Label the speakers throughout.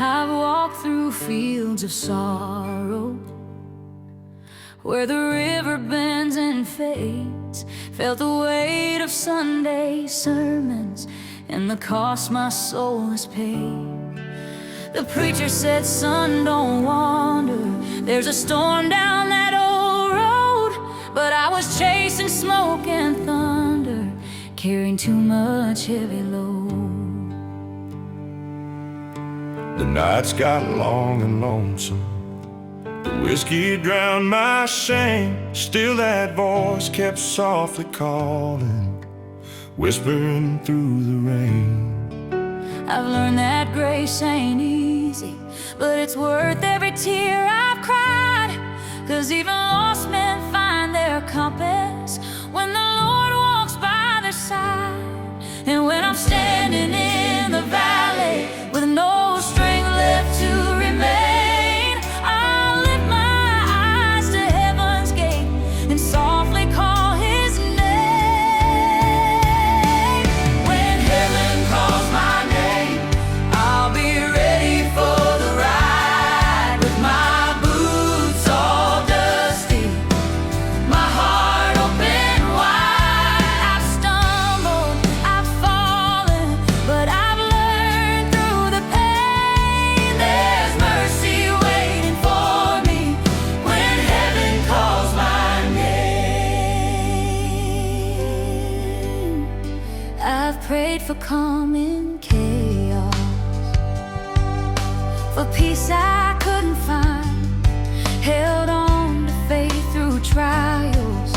Speaker 1: I've walked through fields of sorrow, where the river bends and fades, felt the weight of Sunday sermons and the cost my soul has paid. The preacher said, son, don't wander, there's a storm down that old road. But I was chasing smoke and thunder, carrying too much heavy load.
Speaker 2: The nights got long and lonesome, the whiskey drowned my shame. Still that voice kept softly calling, whispering through the rain.
Speaker 1: I've learned that grace ain't easy, but it's worth every tear I've cried. 'Cause even lost men find their compass when the Lord walks by their side. And when I'm standing in the valley with no strength left to remain, I'll lift my eyes to heaven's gate and softly call his name. When heaven calls my name, I'll be ready for the ride, with my boots all dusty, my heart open wide. I've stumbled, I've fallen, but I've learned through the pain. There's mercy waiting for me when heaven calls my name. I've prayed for calm in chaos, for peace I couldn't find, held on to faith through trials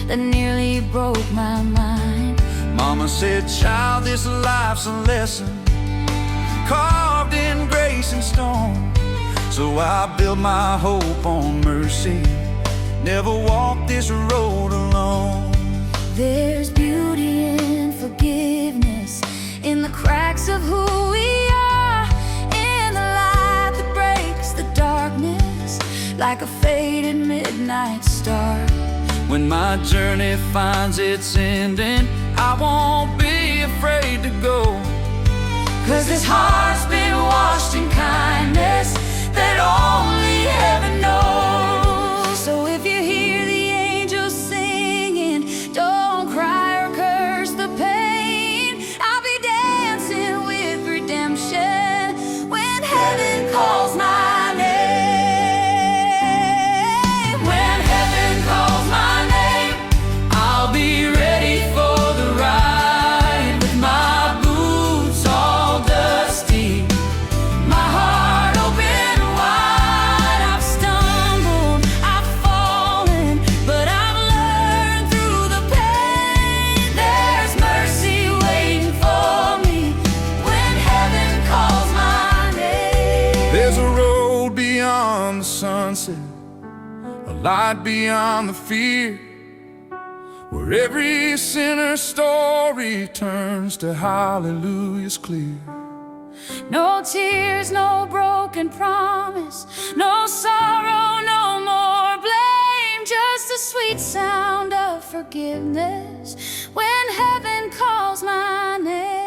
Speaker 1: that nearly broke my mind.
Speaker 3: Mama said, child, this life's a lesson carved in grace and stone. So I build my hope on mercy, never walk this road alone.
Speaker 1: There's beauty in forgiveness, in the cracks of who we are, in the light that breaks the darkness like a faded midnight star.
Speaker 3: When my journey finds its ending, I won't be afraid to go.
Speaker 1: 'Cause this heart's been washed in kindness that only heaven knows. So if you hear the angels singing, don't cry or curse the pain. I'll be dancing with redemption when heaven calls my name. When heaven calls my name, I'll be ready for the ride, with my boots all dusty, my heart open wide. I've stumbled, I've fallen, but I've learned through the pain. There's mercy waiting for me when heaven calls my name.
Speaker 3: There's a road beyond the sunset, a light beyond the fear, where every sinner's story turns to hallelujahs clear.
Speaker 1: No tears, no broken promise, no sorrow, no more blame, just a sweet sound of forgiveness when heaven calls my name.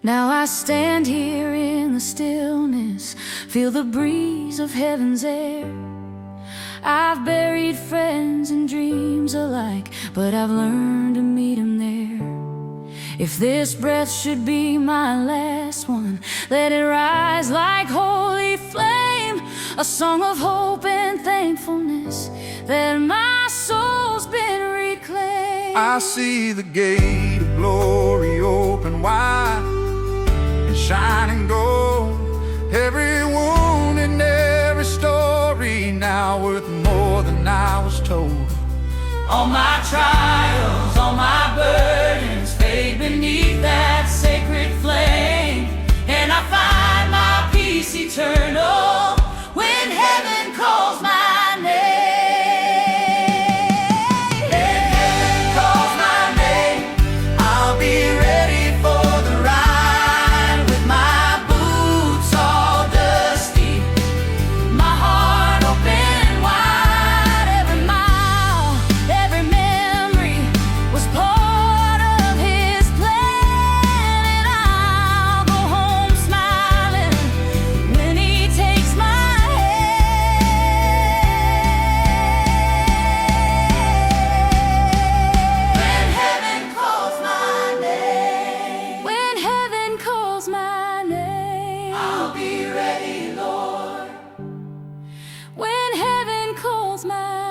Speaker 1: Now I stand here in the stillness, feel the breeze of heaven's air. I've buried friends and dreams alike, but I've learned to meet them there. If this breath should be my last one, let it rise like holy flame, a song of hope and thankfulness that my soul's been reclaimed.
Speaker 3: I see the gate of glory open wide and shining gold, every wound and every story now worth more than I was told.
Speaker 1: All my trials, all my burdens fade beneath that sacred flame, and I find my peace eternal when heaven calls my name. When heaven calls my name, I'll be ready for the ride, with my calls my